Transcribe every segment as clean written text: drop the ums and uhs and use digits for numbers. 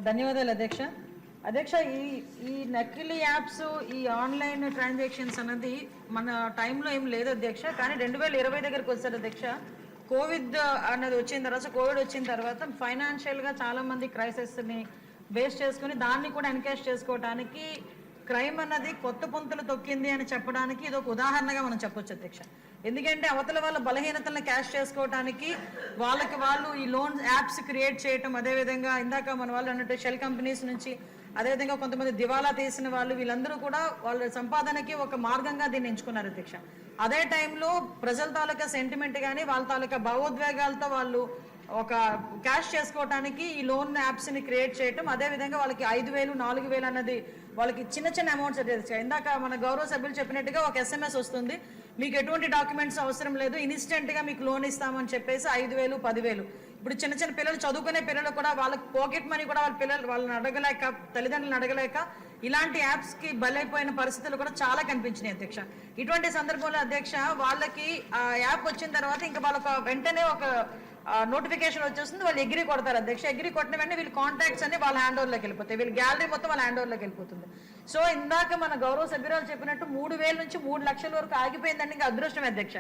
ధన్యవాదాలు అధ్యక్ష. అధ్యక్ష, ఈ నకిలీ యాప్స్, ఈ ఆన్లైన్ ట్రాన్సాక్షన్స్ అన్నది మన టైంలో ఏం లేదు అధ్యక్ష. కానీ 2020 దగ్గరికి వచ్చారు అధ్యక్ష. కోవిడ్ అన్నది వచ్చిన తర్వాత, కోవిడ్ వచ్చిన తర్వాత ఫైనాన్షియల్గా చాలామంది క్రైసిస్ని బేస్ చేసుకుని దాన్ని కూడా ఎన్కేష్ చేసుకోవడానికి క్రైమ్ అన్నది కొత్త పుంతలు తొక్కింది అని చెప్పడానికి ఇది ఒక ఉదాహరణగా మనం చెప్పొచ్చు అధ్యక్ష. ఎందుకంటే అవతల వాళ్ళ బలహీనతలను క్యాష్ చేసుకోవడానికి వాళ్ళు ఈ లోన్ యాప్స్ క్రియేట్ చేయటం, అదేవిధంగా ఇందాక మన వాళ్ళు అన్నట్టు షెల్ కంపెనీస్ నుంచి, అదేవిధంగా కొంతమంది దివాలా తీసిన వాళ్ళు, వీళ్ళందరూ కూడా వాళ్ళ సంపాదనకి ఒక మార్గంగా దీన్ని ఎంచుకున్నారు అధ్యక్ష. అదే టైంలో ప్రజల తాలూకా సెంటిమెంట్ కానీ వాళ్ళ తాలూకా భావోద్వేగాలతో వాళ్ళు ఒక క్యాష్ చేసుకోవడానికి ఈ లోన్ యాప్స్ని క్రియేట్ చేయటం, అదేవిధంగా వాళ్ళకి 5,000 4,000 అన్నది వాళ్ళకి చిన్న చిన్న అమౌంట్స్ అధ్యక్ష. ఇందాక మన గౌరవ సభ్యులు చెప్పినట్టుగా ఒక SMS వస్తుంది, మీకు ఎటువంటి డాక్యుమెంట్స్ అవసరం లేదు, ఇన్స్టెంట్గా మీకు లోన్ ఇస్తామని చెప్పేసి 5,000 10,000. ఇప్పుడు చిన్న చిన్న పిల్లలు, చదువుకునే పిల్లలు కూడా వాళ్ళకి పాకెట్ మనీ కూడా వాళ్ళని అడగలేక, తల్లిదండ్రులను అడగలేక ఇలాంటి యాప్స్కి బలైపోయిన పరిస్థితులు కూడా చాలా కనిపించినాయి అధ్యక్ష. ఇటువంటి సందర్భంలో అధ్యక్ష వాళ్ళకి ఆ యాప్ వచ్చిన తర్వాత ఇంకా వాళ్ళకి వెంటనే ఒక నోటిఫికేషన్ వచ్చేస్తుంది, వాళ్ళు ఎగ్రీ కొడతారు అధ్యక్ష. ఎగ్రీ కొట్టిన వెంటనే వీళ్ళ కాంటాక్ట్స్ అన్ని వాళ్ళ హ్యాండ్ ఓవర్లోకి వెళ్ళిపోతాయి, వీళ్ళ గ్యాలరీ మొత్తం వాళ్ళ హ్యాండ్ ఓవర్లోకి వెళ్ళిపోతుంది. సో ఇందాక మన గౌరవ సభ్యురాలు చెప్పినట్టు 3,000 నుంచి 3 లక్షల వరకు ఆగిపోయిందండి. ఇంకా అదృష్టం అధ్యక్ష.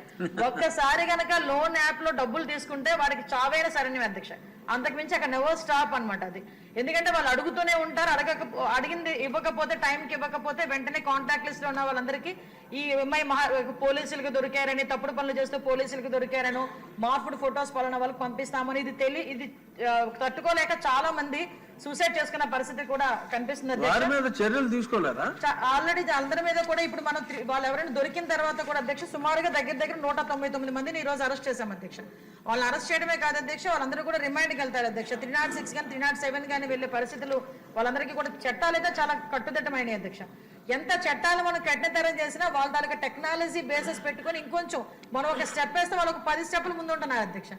ఒక్కసారి కనుక లోన్ యాప్ లో డబ్బులు తీసుకుంటే వారికి చావైన సరైన అధ్యక్ష. అంతకుమించి అక్కడ నెవర్ స్టాప్ అనమాట అది. ఎందుకంటే వాళ్ళు అడుగుతూనే ఉంటారు, అడిగింది ఇవ్వకపోతే, టైంకి ఇవ్వకపోతే వెంటనే కాంటాక్ట్ లిస్ట్ లో ఉన్న వాళ్ళందరికీ ఈ ఎంఐ పోలీసులకు దొరికారని, తప్పుడు పనులు చేస్తూ పోలీసులకు దొరికారనో, మార్పుడు ఫొటోస్ పలానా వాళ్ళకి పంపిస్తామని ఇది తట్టుకోలేక చాలా మంది సూసైడ్ చేసుకున్న పరిస్థితి కూడా కనిపిస్తుంది. చర్యలు తీసుకోలేదా? ఆల్రెడీ అందరి మీద కూడా ఇప్పుడు మనం వాళ్ళు ఎవరైనా దొరికిన తర్వాత కూడా అధ్యక్ష సుమారుగా దగ్గర 199 మందిని ఈ రోజు అరెస్ట్ చేశాం అధ్యక్ష. వాళ్ళు అరెస్ట్ చేయడమే కాదు అధ్యక్ష, వాళ్ళందరూ కూడా రిమైండ్కి వెళ్తారు అధ్యక్ష. 306 కానీ 307 కానీ వెళ్లే పరిస్థితులు వాళ్ళందరికీ కూడా చట్టాలు అయితే చాలా కట్టుదిట్టమైనవి అధ్యక్ష. ఎంత చట్టాలు మనం కఠినతరం చేసినా వాళ్ళ తాలూకా టెక్నాలజీ బేసెస్ పెట్టుకుని ఇంకొంచెం మనం ఒక స్టెప్ వేస్తే వాళ్ళకు 10 స్టెప్పులు ముందు ఉంటున్నారు అధ్యక్ష.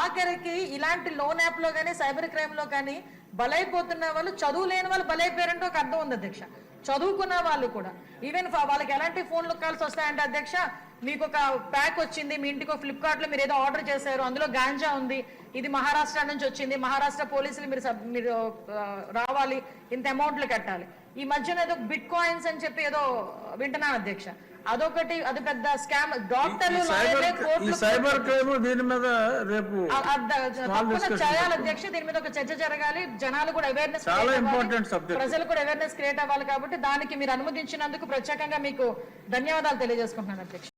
ఆఖరికి ఇలాంటి లోన్ యాప్ లో కానీ సైబర్ క్రైమ్ లో కానీ బలైపోతున్న వాళ్ళు, చదువు లేని వాళ్ళు బలైపోయారంటే ఒక అర్థం ఉంది అధ్యక్ష. చదువుకున్న వాళ్ళు కూడా ఈవెన్ వాళ్ళకి ఎలాంటి ఫోన్లు కాల్స్ వస్తాయంటే అధ్యక్ష, మీకు ఒక ప్యాక్ వచ్చింది మీ ఇంటికి, ఫ్లిప్కార్ట్ లో మీరు ఏదో ఆర్డర్ చేశారు, అందులో గాంజా ఉంది, ఇది మహారాష్ట్ర నుంచి వచ్చింది, మహారాష్ట్ర పోలీసులు మీరు రావాలి, ఇంత అమౌంట్లు కట్టాలి. ఈ మధ్యన ఏదో బిట్ కాయిన్స్ అని చెప్పి ఏదో వింటున్నాను అధ్యక్ష. అదొకటి, అది పెద్ద స్కామ్. డాక్టర్లు సైబర్ క్రైమ్ దీని మీద రేపు చేయాలి అధ్యక్ష. దీని మీద ఒక చర్చ జరగాలి, జనాలు కూడా అవేర్నెస్, ప్రజలు కూడా అవేర్నెస్ క్రియేట్ అవ్వాలి. కాబట్టి దానికి మీరు అనుమతించినందుకు ప్రత్యేకంగా మీకు ధన్యవాదాలు తెలియజేసుకుంటున్నాను అధ్యక్ష.